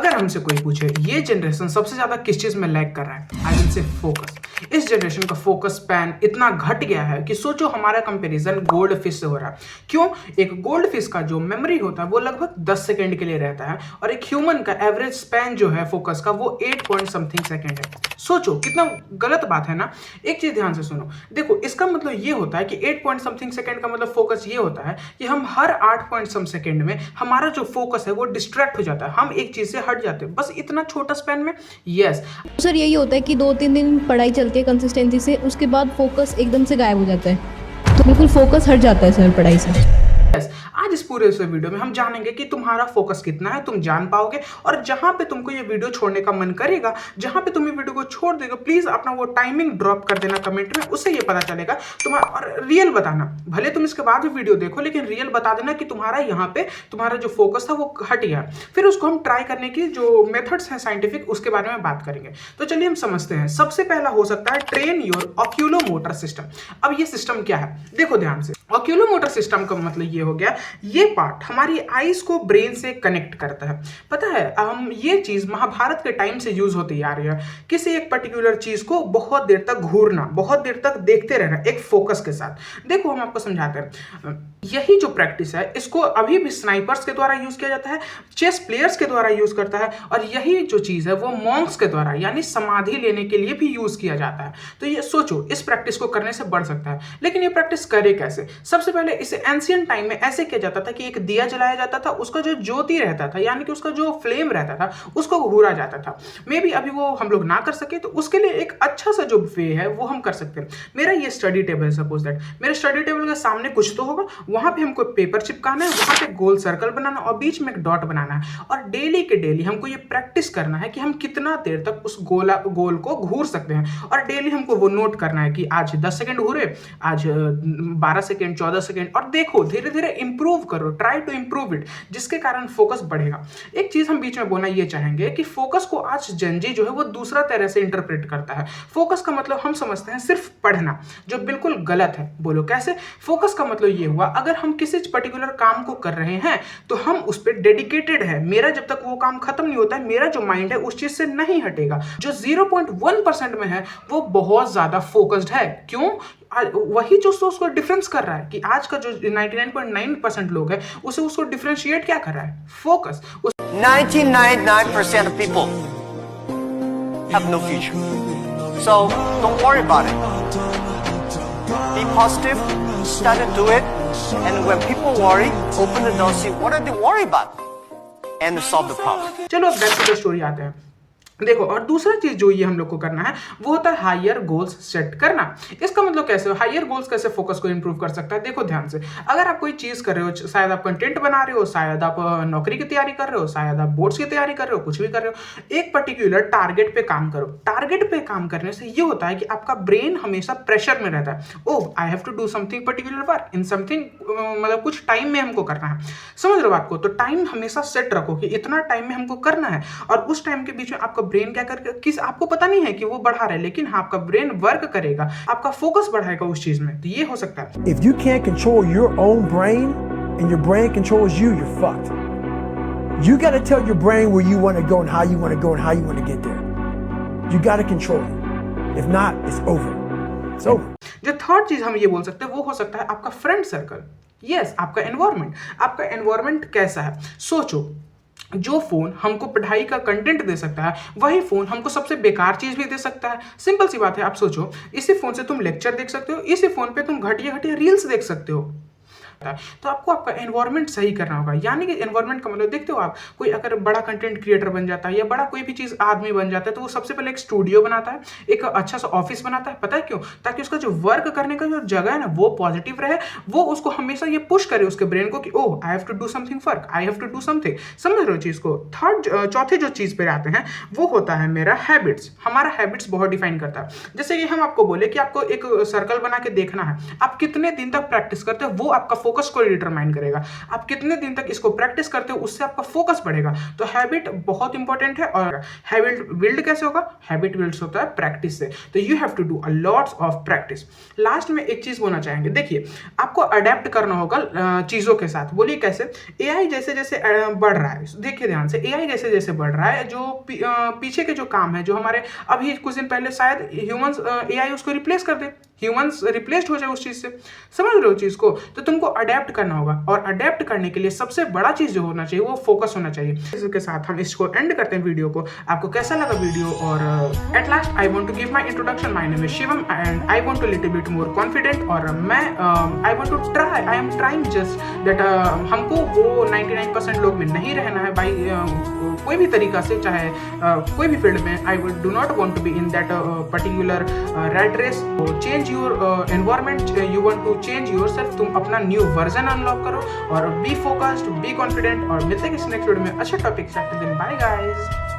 अगर हमसे कोई पूछे ये जनरेशन सबसे ज्यादा किस चीज में लैग कर रहा है, आई विल से फोकस। इस जनरेशन का फोकस स्पैन इतना घट गया है कि सोचो हमारा कंपैरिजन गोल्ड फिश से हो रहा है। क्यों? एक गोल्ड फिश का जो मेमोरी होता है वो लगभग 10 सेकंड के लिए रहता है और एक ह्यूमन का एवरेज स्पैन जो है फोकस का वो 8 पॉइंट समथिंग सेकंड है। सोचो कितना गलत बात है ना। एक चीज ध्यान से सुनो, देखो इसका मतलब ये होता है कि 8 पॉइंट समथिंग सेकंड का मतलब फोकस ये होता है कि हम हर 8 पॉइंट सम सेकंड में हमारा जो फोकस है वो डिस्ट्रैक्ट हो जाता है, हम एक चीज से हट जाते हैं, बस इतना छोटा स्पैन में। यस सर, यही होता है कि 2-3 दिन पढ़ाई चलती है कंसिस्टेंसी से, उसके बाद फोकस एकदम से गायब हो जाता है, तो बिल्कुल फोकस हट जाता है सर पढ़ाई से। आज इस पूरे वीडियो में हम जानेंगे कि तुम्हारा फोकस कितना है, तुम जान पाओगे। और जहां पे तुमको ये वीडियो छोड़ने का मन करेगा, जहां पे तुम ये वीडियो को छोड़ देगा, प्लीज अपना वो टाइमिंग ड्रॉप कर देना कमेंट में, उससे ये पता चलेगा तुम्हारा। और रियल बताना, भले तुम इसके बाद भी वीडियो देखो लेकिन रियल बता देना कि तुम्हारा यहाँ पे तुम्हारा जो फोकस था वो हट गया। फिर उसको हम ट्राई करने की जो मेथड्स हैं साइंटिफिक, उसके बारे में बात करेंगे। तो चलिए हम समझते हैं। सबसे पहला हो सकता है ट्रेन योर ऑक्यूलोमोटर सिस्टम। अब ये सिस्टम क्या है, देखो ध्यान से। ऑक्यूलोमोटर सिस्टम का मतलब ये हो गया, ये पार्ट हमारी आईज को ब्रेन से कनेक्ट करता है। पता है हम ये चीज महाभारत के टाइम से यूज होती आ रही है। किसी एक पर्टिकुलर चीज को बहुत देर तक घूरना, बहुत देर तक देखते रहना एक फोकस के साथ। देखो हम आपको समझाते हैं। यही जो प्रैक्टिस है इसको अभी भी स्नाइपर्स के द्वारा यूज किया जाता है, चेस प्लेयर्स के द्वारा यूज करता है, और यही जो चीज है वो मॉन्क्स के द्वारा यानी समाधि लेने के लिए भी यूज किया जाता है। तो ये सोचो इस प्रैक्टिस को करने से बढ़ सकता है। लेकिन ये प्रैक्टिस करे कैसे? सबसे पहले इसे एंशिएंट टाइम में ऐसे किया जाता था कि एक दिया जलाया जाता था, उसका जो ज्योति रहता था यानी कि उसका जो फ्लेम रहता था उसको घूरा जाता था। मे बी अभी वो हम लोग ना कर सके तो उसके लिए एक अच्छा सा जो वे है वो हम कर सकते हैं। मेरा ये स्टडी टेबल है, सपोज दैट मेरे स्टडी टेबल के सामने कुछ तो होगा, वहां पे हमको पेपर चिपकाना है, वहां पे गोल सर्कल बनाना और बीच में एक डॉट बनाना है। और डेली के डेली हमको ये प्रैक्टिस करना है कि हम कितना देर तक उस गोल को घूर सकते हैं। और डेली हमको वो नोट करना है कि आज 10 सेकंड घूरे, आज 12 सेकंड, 14 सेकंड, और देखो धीरे धीरे इंप्रूव करो, ट्राई टू इंप्रूव इट, जिसके कारण फोकस बढ़ेगा। एक चीज हम बीच में बोलना ये चाहेंगे कि फोकस को आज जनजी जो है वो दूसरा तरह से इंटरप्रेट करता है। फोकस का मतलब हम समझते हैं सिर्फ पढ़ना, जो बिल्कुल गलत है। बोलो कैसे? फोकस का मतलब ये हुआ अगर हम किसी पर्टिकुलर काम को कर रहे हैं तो हम उस पर डेडिकेटेड है। मेरा जब तक वो काम खत्म नहीं होता है, मेरा जो माइंड है उस चीज से नहीं हटेगा। जो 0.1% में है वो बहुत ज्यादा फोकस्ड है। क्यों? वही जो उसको डिफरेंस कर रहा है कि आज का जो 99.9% लोग है उसे उसको डिफरेंशिएट क्या कर रहा है? Focus. 99% of people have no future. So don't worry about it. Be positive, start to do it, and when people worry, open the door, see what are they worried about, and solve the problem. चलो अब back to the story आते हैं। देखो, और दूसरा चीज जो ये हम लोग को करना है वो होता है हायर गोल्स सेट करना। इसका मतलब कैसे? हायर गोल्स कैसे फोकस को इंप्रूव कर सकता है? देखो ध्यान से। अगर आप कोई चीज कर रहे हो, शायद आप कंटेंट बना रहे हो, शायद आप नौकरी की तैयारी कर रहे हो, शायद आप बोर्ड्स की तैयारी कर रहे हो, कुछ भी कर रहे हो, एक पर्टिकुलर टारगेट पे काम करो। टारगेट पे काम करने से ये होता है कि आपका ब्रेन हमेशा प्रेशर में रहता है। Oh, I have to do something particular work in something, मतलब कुछ टाइम में हमको करना है। समझ रहे हो बात को? तो टाइम हमेशा सेट रखो कि इतना टाइम में हमको करना है, और उस टाइम के बीच में आपका ब्रेन क्या करके, किस आपको पता नहीं है कि वो बढ़ा रहा है, लेकिन हाँ आपका ब्रेन वर्क करेगा, आपका फोकस बढ़ाएगा उस चीज में। तो ये हो सकता है। If you can't control your own brain and your brain controls you, you're fucked. You got to tell your brain where you want to go and how you want to go and how you want to get there. You got to control it. If not, it's over. It's over. जो third चीज हम ये बोल सकते हैं वो हो सकता है आपका फ्रेंड सर्कल। यस, आपका एनवायरमेंट। आपका एनवायरमेंट कैसा है? सोचो, जो फोन हमको पढ़ाई का कंटेंट दे सकता है वही फोन हमको सबसे बेकार चीज भी दे सकता है। सिंपल सी बात है। आप सोचो, इसी फोन से तुम लेक्चर देख सकते हो, इसी फोन पे तुम घटिया घटिया रील्स देख सकते हो। तो आपको आपका एनवायरनमेंट सही करना होगा। यानी कि एनवायरनमेंट का मतलब देखते हो आप, कोई अगर बड़ा कंटेंट क्रिएटर बन जाता है या बड़ा कोई भी चीज आदमी बन जाता है तो वो सबसे पहले एक स्टूडियो बनाता है, एक अच्छा सा ऑफिस बनाता है। पता है क्यों? ताकि उसका जो वर्क करने का जो जगह है ना वो पॉजिटिव रहे, वो उसको हमेशा ये पुश करे उसके ब्रेन को कि oh I have to do something work, I have to do something. समझ रहे हो चीज को? चौथे जो चीज पे आते हैं वो होता है मेरा हैबिट्स। हमारा हैबिट्स बहुत डिफाइन करता है। जैसे कि हम आपको बोले कि आपको एक सर्कल बना के देखना है, आप कितने दिन तक प्रैक्टिस करते हो वो आपका फोकस को डिटरमाइन करेगा। आप कितने दिन तक इसको प्रैक्टिस करते हो उससे आपका फोकस बढ़ेगा। तो हैबिट बहुत इंपॉर्टेंट है। और हैबिट बिल्ड कैसे होगा? हैबिट बिल्ड होता है प्रैक्टिस से। तो you have to do a lots of practice. Last में एक चीज बोलना चाहेंगे, देखिए आपको अडेप्ट करना होगा चीजों के साथ। बोलिए कैसे? एआई जैसे जैसे बढ़ रहा है, देखिए ध्यान से, एआई जैसे जैसे बढ़ रहा है, जो पीछे के जो काम है, जो हमारे अभी कुछ दिन पहले शायद ह्यूमंस एआई उसको रिप्लेस कर दे, ह्यूमंस रिप्लेस्ड हो जाए उस चीज से, समझ रहे हो चीज को? तो तुमको अडेप्ट करना होगा, और अडेप्ट करने के लिए सबसे बड़ा चीज जो होना चाहिए वो फोकस होना चाहिए। इसके साथ हम इसको एंड करते हैं वीडियो को। आपको कैसा लगा वीडियो? और at last I want to give my introduction. My name is Shivam and I want to little bit more confident. और मैं I want to try, I am trying just that हमको वो 99% लोग में नहीं रहना है भाई, कोई भी तरीका से, चाहे कोई भी फील्ड में। I do not want to be in that particular rat race. Change your environment, you want to change yourself. तुम अपना न्यू वर्जन अनलॉक करो और बी फोकस्ड, बी कॉन्फिडेंट। और मिलते हैं किसी नेक्स्ट वीडियो में अच्छे टॉपिक से। Bye guys.